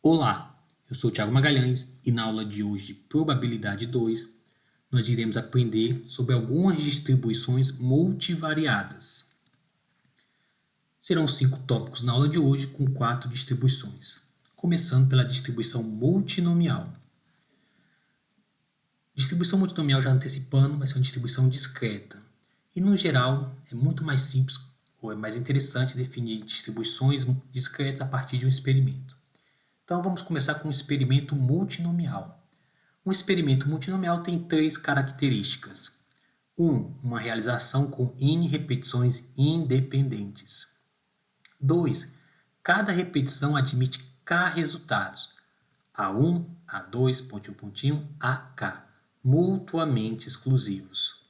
Olá, eu sou o Thiago Magalhães e na aula de hoje de Probabilidade 2, nós iremos aprender sobre algumas distribuições multivariadas. Serão 5 tópicos na aula de hoje com 4 distribuições, começando pela distribuição multinomial. Distribuição multinomial, já antecipando, vai ser uma distribuição discreta. E, no geral, é muito mais simples ou é mais interessante definir distribuições discretas a partir de um experimento. Então, vamos começar com um experimento multinomial. Um experimento multinomial tem 3 características. 1. Uma realização com N repetições independentes. 2. Cada repetição admite K resultados. A1, A2, pontinho, pontinho, AK, mutuamente exclusivos.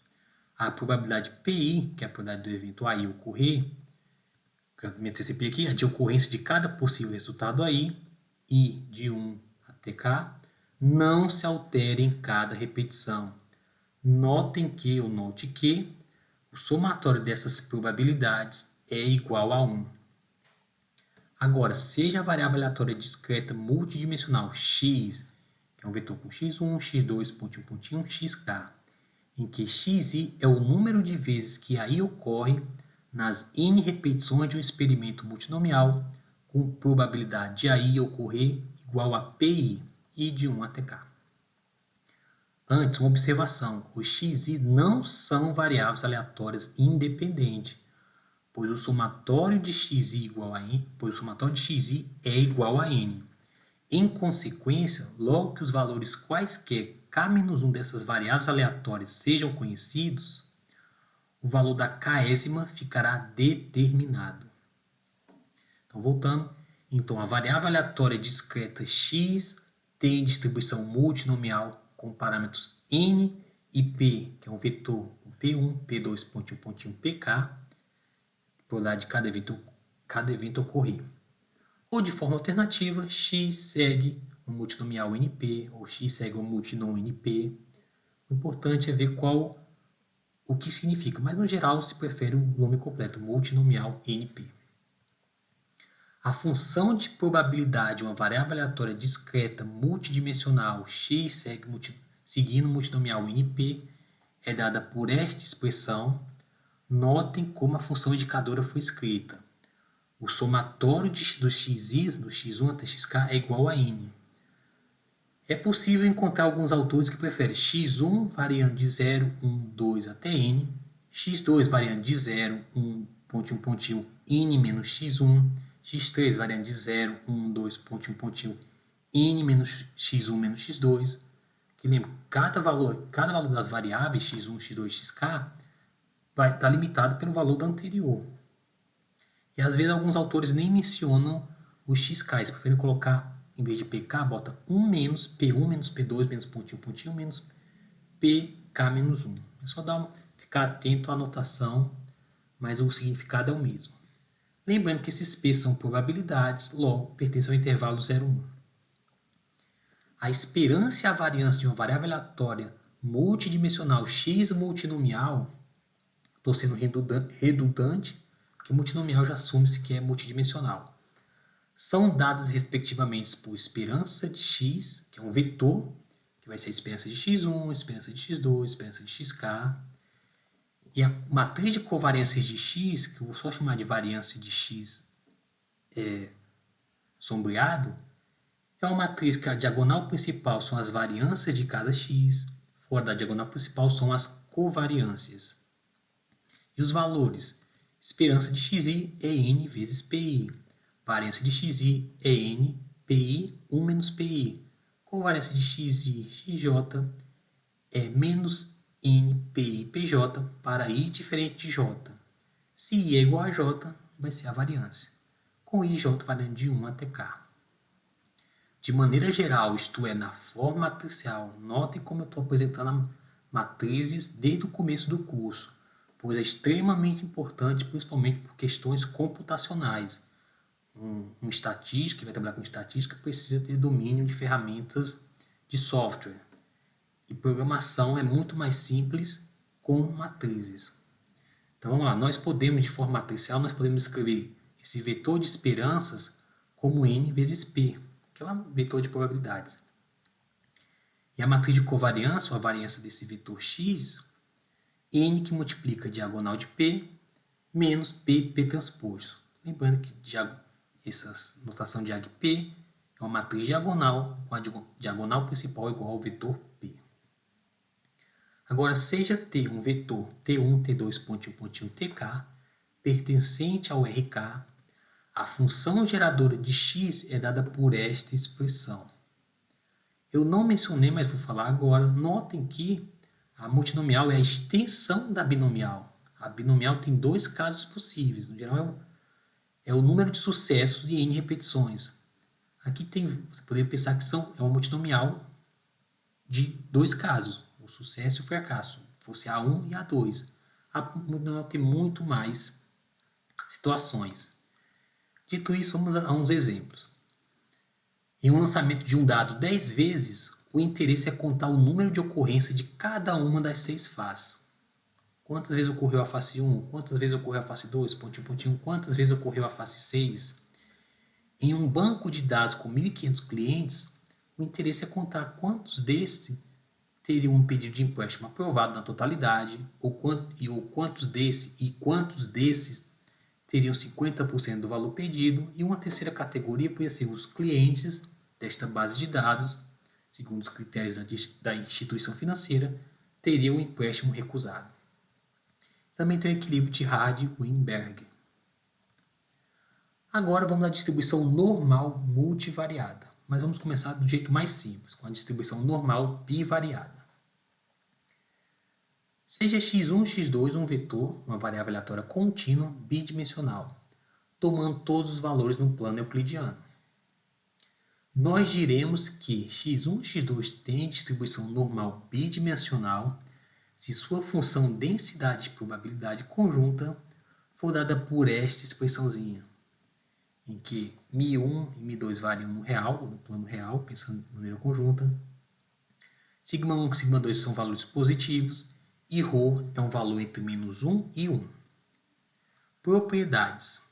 A probabilidade PI, que é a probabilidade do evento AI ocorrer, que eu me antecipei aqui, a de ocorrência de cada possível resultado AI, I de 1 até K, não se altera em cada repetição. Note que o somatório dessas probabilidades é igual a 1. Agora, seja a variável aleatória discreta multidimensional x, que é um vetor com x1, x2, pontinho, pontinho, xk, em que xi é o número de vezes que AI ocorre nas n repetições de um experimento multinomial, com probabilidade de AI ocorrer igual a PI, I de 1 até K. Antes, uma observação: os xi não são variáveis aleatórias independentes, pois o somatório de xi é igual a n. Em consequência, logo que os valores quaisquer k-1 dessas variáveis aleatórias sejam conhecidos, o valor da késima ficará determinado. Então, voltando, então a variável aleatória discreta x tem distribuição multinomial com parâmetros n e p, que é um vetor p1, p2, pontinho, pontinho, pk, probabilidade de cada evento ocorrer. Ou de forma alternativa, x segue um multinomial np, ou x segue um multinom np. O importante é ver o que significa, mas no geral se prefere o nome completo, multinomial np. A função de probabilidade de uma variável aleatória discreta multidimensional x seguindo o multinomial np é dada por esta expressão. Notem como a função indicadora foi escrita. O somatório dos xi, do x1 até xk, é igual a n. É possível encontrar alguns autores que preferem x1 variando de 0, 1, 2 até n, x2 variando de 0, 1, pontinho, pontinho, n menos x1, x3 variando de 0, 1, 2, pontinho, pontinho, n menos x1 menos x2. Que lembra, cada valor das variáveis x1, x2 e xk vai estar limitado pelo valor do anterior. E às vezes alguns autores nem mencionam os xk, eles preferem colocar, em vez de pk, bota 1 menos p1 menos p2 menos pontinho, pontinho menos pk menos 1. É só ficar atento à anotação, mas o significado é o mesmo. Lembrando que esses p são probabilidades, logo pertencem ao intervalo 0, 1. A esperança e a variância de uma variável aleatória multidimensional x multinomial, estou sendo redundante, porque multinomial já assume-se que é multidimensional, são dadas respectivamente por esperança de x, que é um vetor, que vai ser a esperança de x1, esperança de x2, esperança de xk, e a matriz de covariâncias de x, que eu vou só chamar de variância de x sombreado, é uma matriz que a diagonal principal são as variâncias de cada x, fora da diagonal principal são as covariâncias. E os valores: esperança de xi é n vezes pi, variância de xi é n, pi, 1 menos pi, covariância de xi, xj é menos n, pi, pj para i diferente de j. Se i é igual a j, vai ser a variância, com i e j variando de 1 até k. De maneira geral, isto é, na forma matricial, notem como eu estou apresentando matrizes desde o começo do curso, pois é extremamente importante, principalmente por questões computacionais. Um estatístico que vai trabalhar com estatística precisa ter domínio de ferramentas de software. E programação é muito mais simples com matrizes. Então vamos lá, nós podemos, de forma matricial, nós podemos escrever esse vetor de esperanças como n vezes p. aquela vetor de probabilidades. E a matriz de covariância, ou a variância desse vetor x, n que multiplica a diagonal de P menos P transposto. Lembrando que essa notação de AgP é uma matriz diagonal, com a diagonal principal igual ao vetor P. Agora, seja T um vetor T1, T2, pontinho, pontinho, TK, pertencente ao RK, a função geradora de x é dada por esta expressão. Eu não mencionei, mas vou falar agora. Notem que a multinomial é a extensão da binomial. A binomial tem dois casos possíveis. No geral, é o número de sucessos e n repetições. Aqui você poderia pensar que é uma multinomial de dois casos, o sucesso e o fracasso. Fosse A1 e A2. A multinomial tem muito mais situações. Dito isso, vamos a uns exemplos. Em um lançamento de um dado 10 vezes, o interesse é contar o número de ocorrência de cada uma das 6 faces. Quantas vezes ocorreu a face 1? Quantas vezes ocorreu a face 2? Pontinho, pontinho. Quantas vezes ocorreu a face 6? Em um banco de dados com 1.500 clientes, o interesse é contar quantos destes teriam um pedido de empréstimo aprovado na totalidade, ou quantos desses teriam 50% do valor pedido, e uma terceira categoria poderia ser os clientes desta base de dados, segundo os critérios da instituição financeira, teriam o empréstimo recusado. Também tem o equilíbrio de Hardy-Weinberg. Agora vamos à distribuição normal multivariada, mas vamos começar do jeito mais simples, com a distribuição normal bivariada. Seja x1, x2 um vetor, uma variável aleatória contínua bidimensional, tomando todos os valores no plano euclidiano. Nós diremos que x1, x2 tem distribuição normal bidimensional se sua função densidade e probabilidade conjunta for dada por esta expressãozinha, em que μ1 e μ2 variam no real, no plano real, pensando de maneira conjunta. Σ1 e σ2 são valores positivos, e ρ é um valor entre -1 e 1. Propriedades.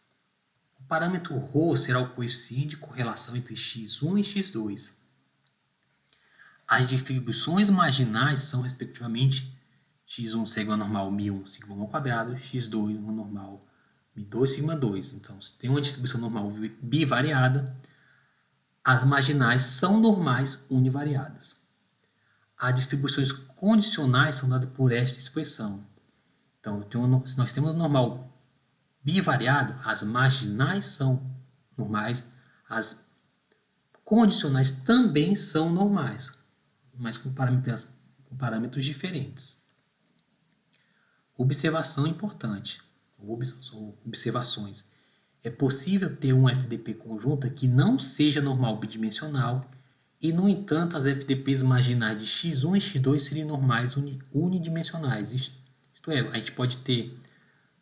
O parâmetro ρ será o coeficiente de correlação entre x1 e x2. As distribuições marginais são, respectivamente, x1 sigma normal μ1 sigma 1 ao quadrado, x2 normal μ2 sigma 2. Então, se tem uma distribuição normal bivariada, as marginais são normais univariadas. As distribuições condicionais são dadas por esta expressão. Então, se nós temos um normal bivariado, as marginais são normais, as condicionais também são normais, mas com parâmetros diferentes. Observação importante. Observações. É possível ter um FDP conjunta que não seja normal bidimensional e, no entanto, as FDPs marginais de x1 e x2 seriam normais unidimensionais. Isto é, a gente pode ter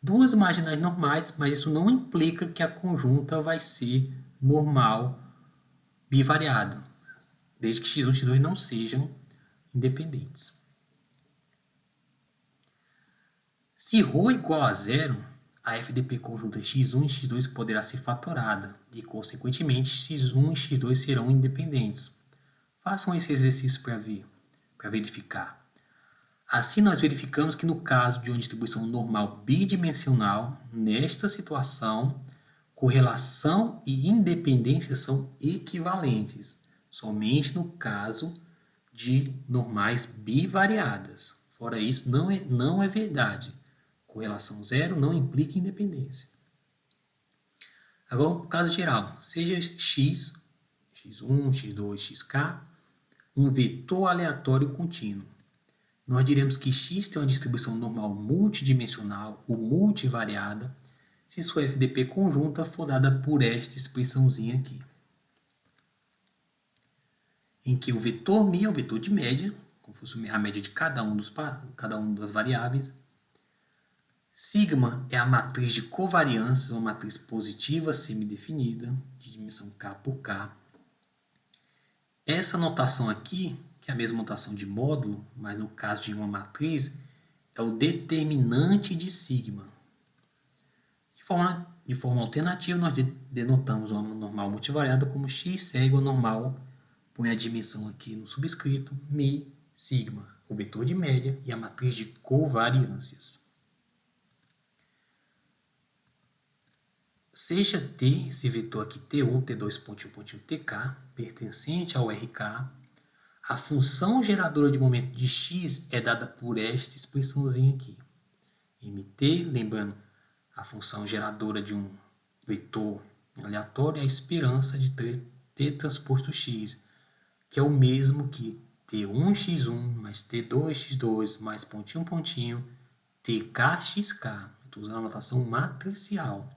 duas marginais normais, mas isso não implica que a conjunta vai ser normal bivariada, desde que x1 e x2 não sejam independentes. Se ρ igual a zero, a FDP conjunta x1 e x2 poderá ser fatorada e, consequentemente, x1 e x2 serão independentes. Façam esse exercício para verificar. Assim, nós verificamos que no caso de uma distribuição normal bidimensional, nesta situação, correlação e independência são equivalentes, somente no caso de normais bivariadas. Fora isso, não é verdade. Correlação zero não implica independência. Agora, no caso geral, seja x, x1, x2, xk, um vetor aleatório contínuo. Nós diremos que x tem uma distribuição normal multidimensional ou multivariada se sua FDP conjunta for dada por esta expressãozinha aqui, em que o vetor μ é o vetor de média, como se fosse a média de cada uma das variáveis. Sigma é a matriz de covariância, uma matriz positiva semidefinida, de dimensão k por k. Essa notação aqui, que é a mesma notação de módulo, mas no caso de uma matriz, é o determinante de sigma. De forma De forma alternativa, nós denotamos uma normal multivariada como x segue o normal, põe a dimensão aqui no subscrito, mi, sigma, o vetor de média e a matriz de covariâncias. Seja T, esse vetor aqui T1, T2, pontinho, pontinho, TK, pertencente ao RK, a função geradora de momento de x é dada por esta expressãozinha aqui. MT, lembrando, a função geradora de um vetor aleatório é a esperança de T transposto x, que é o mesmo que T1x1 mais T2x2 mais pontinho, pontinho, TKxk. Estou usando a notação matricial,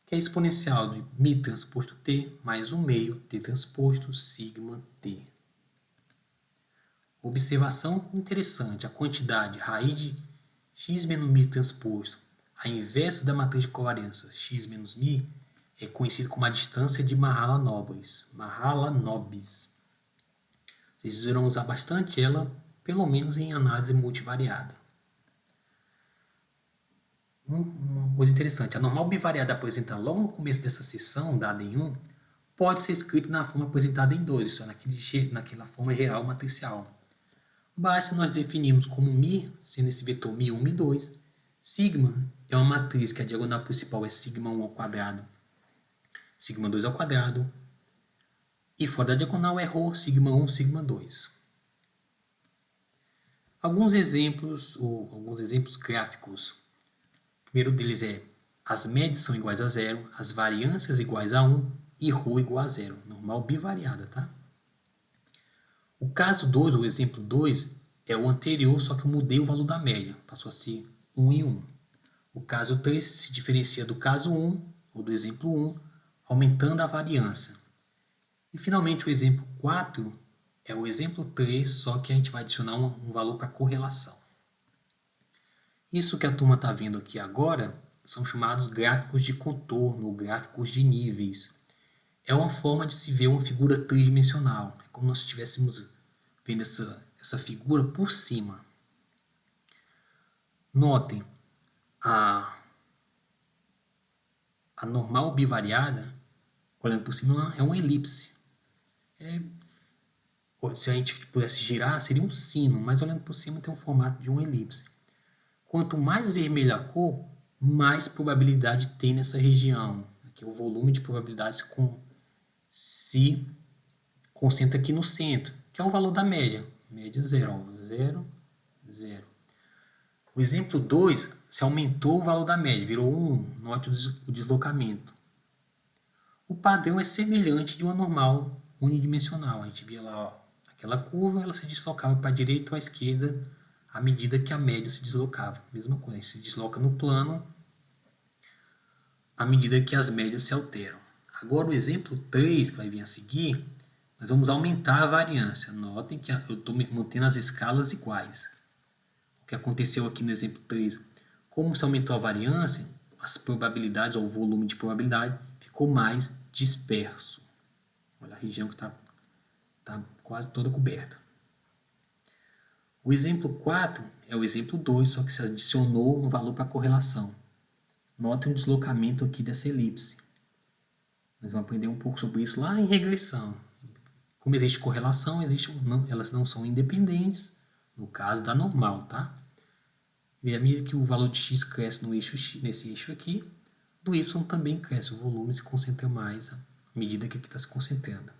que é exponencial de mi transposto T mais 1 meio T transposto sigma T. Observação interessante, a quantidade raiz de x menos mi transposto, a inversa da matriz de covariância x menos mi, é conhecida como a distância de Mahalanobis. Vocês irão usar bastante ela, pelo menos em análise multivariada. Uma coisa interessante, a normal bivariada apresentada logo no começo dessa seção, dada em 1, pode ser escrita na forma apresentada em 2, isso é, naquela forma geral matricial. Basta nós definirmos como mi, sendo esse vetor mi1, mi2, sigma é uma matriz que a diagonal principal é sigma 1 ao quadrado, sigma 2 ao quadrado, e fora da diagonal é ρ, sigma 1, sigma 2. Alguns exemplos gráficos. O primeiro deles é as médias são iguais a 0, as variâncias iguais a 1 e ρ igual a 0, normal bivariada, tá? O caso 2, o exemplo 2, é o anterior, só que eu mudei o valor da média, passou a ser 1 e 1. O caso 3 se diferencia do caso 1, ou do exemplo 1, aumentando a variância. E finalmente o exemplo 4 é o exemplo 3, só que a gente vai adicionar um valor para correlação. Isso que a turma está vendo aqui agora são chamados gráficos de contorno, ou gráficos de níveis. É uma forma de se ver uma figura tridimensional. É como se estivéssemos vendo essa figura por cima. Notem, a normal bivariada, olhando por cima, é uma elipse. Se a gente pudesse girar, seria um sino, mas olhando por cima tem um formato de uma elipse. Quanto mais vermelha a cor, mais probabilidade tem nessa região. Aqui o volume de probabilidades se concentra aqui no centro, que é o valor da média. Média 0, 0, 0. O exemplo 2, se aumentou o valor da média, virou 1, note o deslocamento. O padrão é semelhante de uma normal unidimensional. A gente via lá, ó, aquela curva, ela se deslocava para a direita ou à esquerda à medida que a média se deslocava. Mesma coisa, se desloca no plano à medida que as médias se alteram. Agora o exemplo 3, que vai vir a seguir, nós vamos aumentar a variância. Notem que eu estou mantendo as escalas iguais. O que aconteceu aqui no exemplo 3, como se aumentou a variância, as probabilidades, ou o volume de probabilidade, ficou mais disperso. Olha a região que está quase toda coberta. O exemplo 4 é o exemplo 2, só que se adicionou um valor para correlação. Notem o deslocamento aqui dessa elipse. Nós vamos aprender um pouco sobre isso lá em regressão. Como existe correlação, elas não são independentes, no caso da normal, tá? E à medida que o valor de x cresce nesse eixo aqui, do y também cresce, o volume se concentra mais à medida que aqui está se concentrando.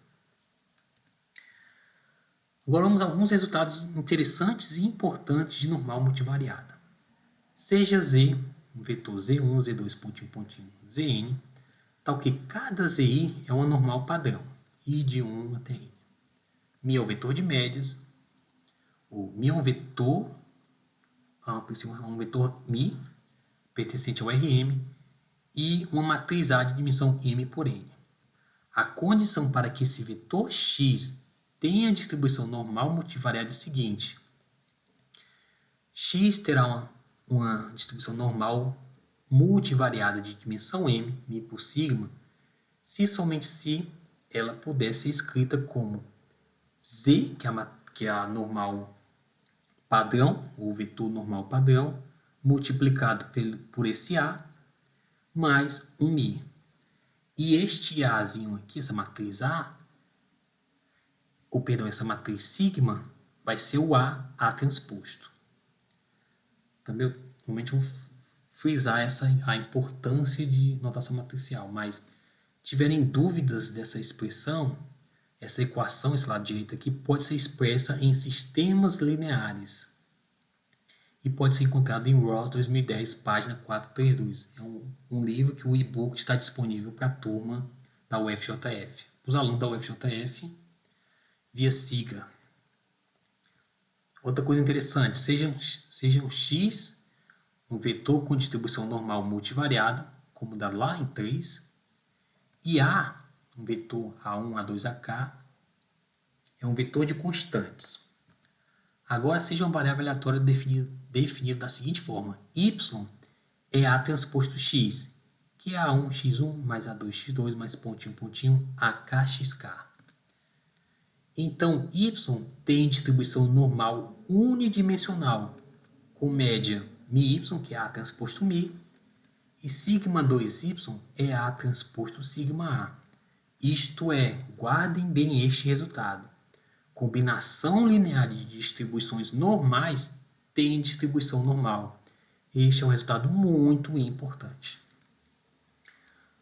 Agora vamos a alguns resultados interessantes e importantes de normal multivariada. Seja Z, um vetor Z1, Z2, pontinho, pontinho, Zn, tal que cada Zi é uma normal padrão, I de 1 até N. Mi é o vetor de médias, o Mi é um vetor Mi, pertencente ao Rm, e uma matriz A de dimensão M por N. A condição para que esse vetor X tenha a distribuição normal multivariada é a seguinte: X terá uma distribuição normal multivariada de dimensão M, Mi por sigma, se somente se ela puder ser escrita como Z, que é a normal padrão, ou vetor normal padrão, multiplicado por esse A, mais um μ. E este Azinho aqui, essa matriz A, essa matriz sigma, vai ser o A transposto. Também, realmente, vamos frisar a importância de notação matricial, mas tiverem dúvidas dessa expressão, essa equação, esse lado direito aqui, pode ser expressa em sistemas lineares e pode ser encontrado em Ross 2010, página 432. É um livro que o e-book está disponível para a turma da UFJF. Os alunos da UFJF, via SIGA. Outra coisa interessante, sejam x um vetor com distribuição normal multivariada, como dá lá em 3, e A, um vetor A1, A2, AK, é um vetor de constantes. Agora, seja uma variável aleatória definida da seguinte forma: y é A transposto x, que é A1, x1, mais A2, x2, mais pontinho, pontinho, AK, xk. Então, y tem distribuição normal unidimensional, com média μy, que é A transposto μ, e sigma 2y é A transposto sigma A. Isto é, guardem bem este resultado. Combinação linear de distribuições normais tem distribuição normal. Este é um resultado muito importante.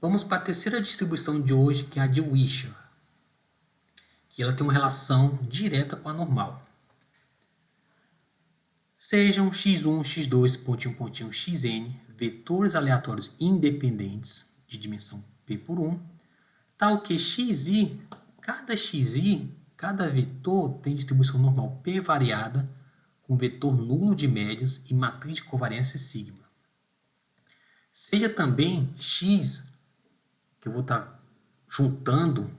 Vamos para a terceira distribuição de hoje, que é a de Wishart, que ela tem uma relação direta com a normal. Sejam x1, x2, pontinho, pontinho, xn, vetores aleatórios independentes de dimensão p por 1, tal que xi, cada vetor tem distribuição normal p variada, com vetor nulo de médias e matriz de covariância sigma. Seja também x, que eu vou estar juntando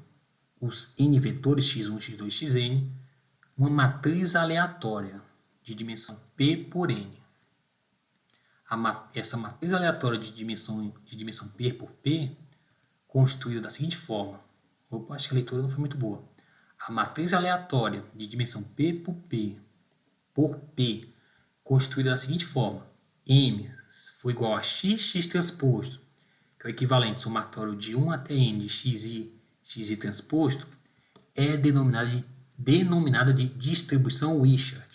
os n vetores x1, x2, xn, uma matriz aleatória de dimensão p por n. Essa matriz aleatória de dimensão p por p, construída da seguinte forma. Opa, acho que a leitura não foi muito boa. A matriz aleatória de dimensão p por p, construída da seguinte forma. M foi igual a x transposto, que é o equivalente somatório de 1 até n de xi transposto, é denominada de distribuição Wishart,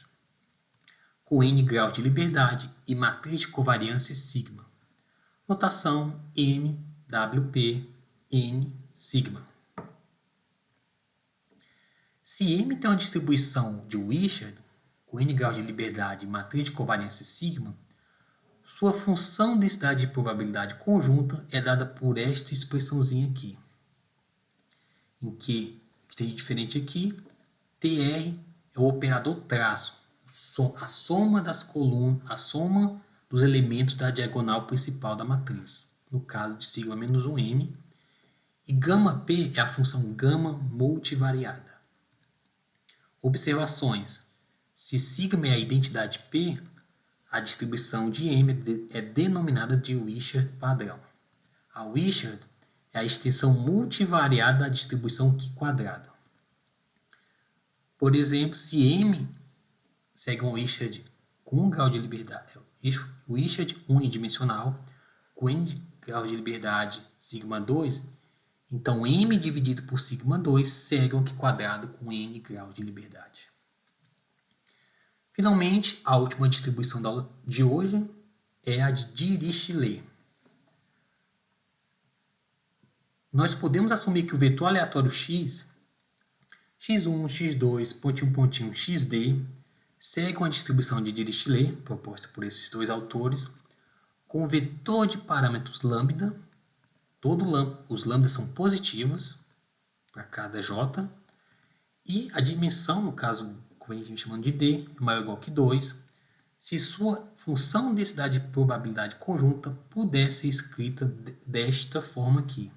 com n graus de liberdade e matriz de covariância sigma. Notação M, WP, N, sigma. Se M tem uma distribuição de Wishart, com n graus de liberdade e matriz de covariância sigma, sua função densidade de probabilidade conjunta é dada por esta expressãozinha aqui, em que tem diferente aqui, TR é o operador traço, a soma das colunas, a soma dos elementos da diagonal principal da matriz, no caso de sigma menos 1m, e γp é a função gama multivariada. Observações: se sigma é a identidade P, a distribuição de M é denominada de Wishart padrão. A Wishart é a extensão multivariada da distribuição Q quadrada. Por exemplo, se M segue um Wishart com 1 grau de liberdade, Wishart unidimensional, com n graus de liberdade sigma 2, então M dividido por sigma 2 segue um Q quadrado com n graus de liberdade. Finalmente, a última distribuição da aula de hoje é a de Dirichlet. Nós podemos assumir que o vetor aleatório x, x1, x2, pontinho, pontinho, xd, segue uma distribuição de Dirichlet, proposta por esses dois autores, com o vetor de parâmetros lambda, os lambdas são positivos para cada j, e a dimensão, no caso, como a gente chamando de d, é maior ou igual que 2, se sua função densidade de probabilidade conjunta puder ser escrita desta forma aqui.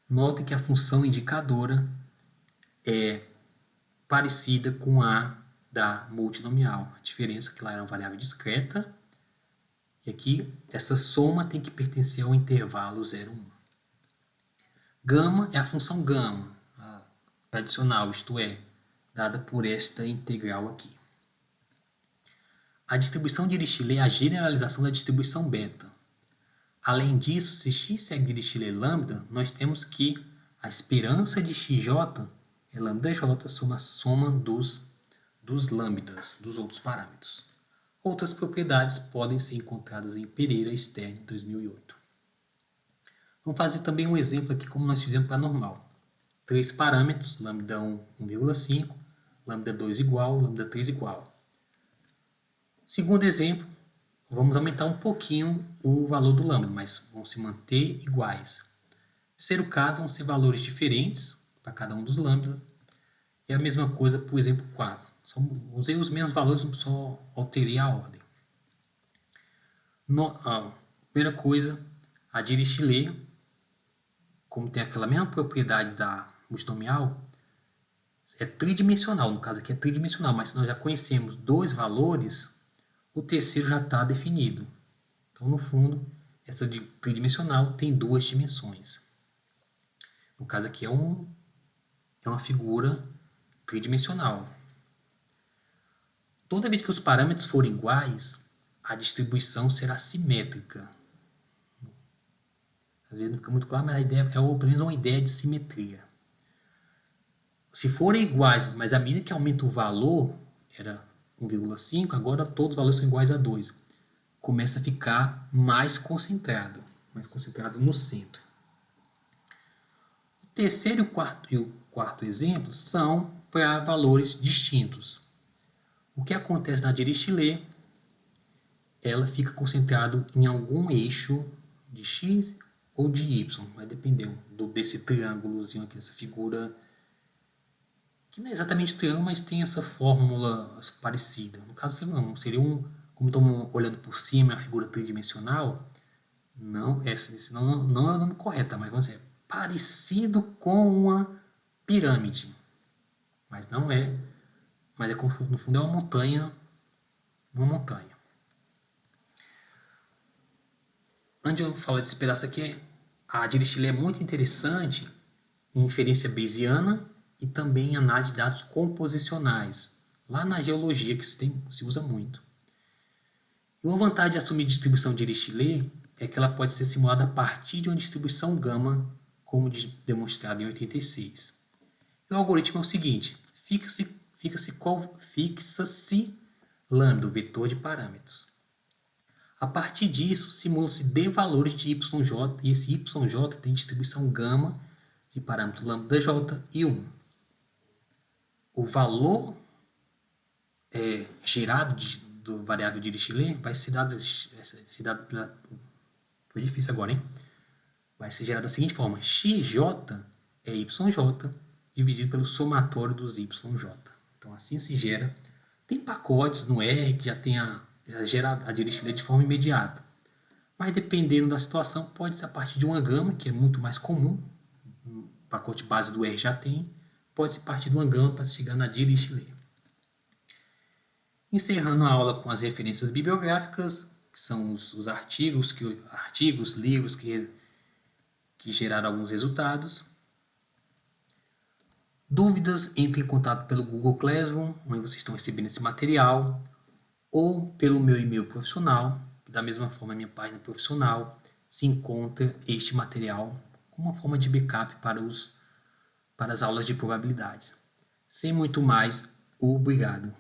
Note que a função indicadora é parecida com a da multinomial. A diferença é que lá era uma variável discreta e aqui essa soma tem que pertencer ao intervalo 0, 1. Gama é a função gama, a tradicional, isto é, dada por esta integral aqui. A distribuição de Dirichlet é a generalização da distribuição beta. Além disso, se x segue de Dirichlet lambda, nós temos que a esperança de xj é lambda j soma a soma dos lambdas, dos outros parâmetros. Outras propriedades podem ser encontradas em Pereira e Stern, 2008. Vamos fazer também um exemplo aqui como nós fizemos para a normal. 3 parâmetros, lambda 1, 1,5, lambda 2 igual, lambda 3 igual. Segundo exemplo, vamos aumentar um pouquinho o valor do lambda, mas vão se manter iguais. Terceiro caso, vão ser valores diferentes para cada um dos lambdas. E a mesma coisa para o exemplo 4. Usei os mesmos valores, só alterei a ordem. Primeira coisa, a Dirichlet, como tem aquela mesma propriedade da multinomial, é tridimensional. No caso aqui é tridimensional, mas se nós já conhecemos 2 valores, o terceiro já está definido. Então, no fundo, essa de tridimensional tem 2 dimensões. No caso aqui é uma figura tridimensional. Toda vez que os parâmetros forem iguais, a distribuição será simétrica. Às vezes não fica muito claro, mas a ideia é pelo menos uma ideia de simetria. Se forem iguais, mas à medida que aumenta o valor, era 1,5, agora todos os valores são iguais a 2. Começa a ficar mais concentrado no centro. O terceiro e o quarto exemplo são para valores distintos. O que acontece na Dirichlet, ela fica concentrada em algum eixo de x ou de y, vai depender desse triângulozinho aqui, essa figura, que não é exatamente um triângulo, mas tem essa fórmula parecida. No caso, não, seria como estamos olhando por cima, a figura tridimensional, não é o nome correto, mas vamos dizer, parecido com uma pirâmide, mas não é, mas no fundo é uma montanha. Antes de eu falar desse pedaço aqui, a Dirichlet é muito interessante em inferência bayesiana e também em análise de dados composicionais, lá na geologia que se usa muito. E uma vantagem de assumir distribuição Dirichlet é que ela pode ser simulada a partir de uma distribuição gama, como demonstrado em 86. E o algoritmo é o seguinte: fixa-se lambda, o vetor de parâmetros. A partir disso, simula-se d valores de yj, e esse yj tem distribuição gama de parâmetro lambda j e 1. O valor gerado do variável Dirichlet vai ser dado foi difícil agora, hein? Vai ser gerado da seguinte forma: xj é yj dividido pelo somatório dos yj. Então assim se gera. Tem pacotes no R que já gera a Dirichlet de forma imediata. Mas dependendo da situação, pode ser a partir de uma gama, que é muito mais comum. O pacote base do R já tem. Pode ser a partir de uma gama para chegar na Dirichlet. Encerrando a aula com as referências bibliográficas, que são os artigos, livros que geraram alguns resultados. Dúvidas, entre em contato pelo Google Classroom, onde vocês estão recebendo esse material, ou pelo meu e-mail profissional. Da mesma forma, a minha página profissional se encontra este material como uma forma de backup para as aulas de probabilidade. Sem muito mais, obrigado.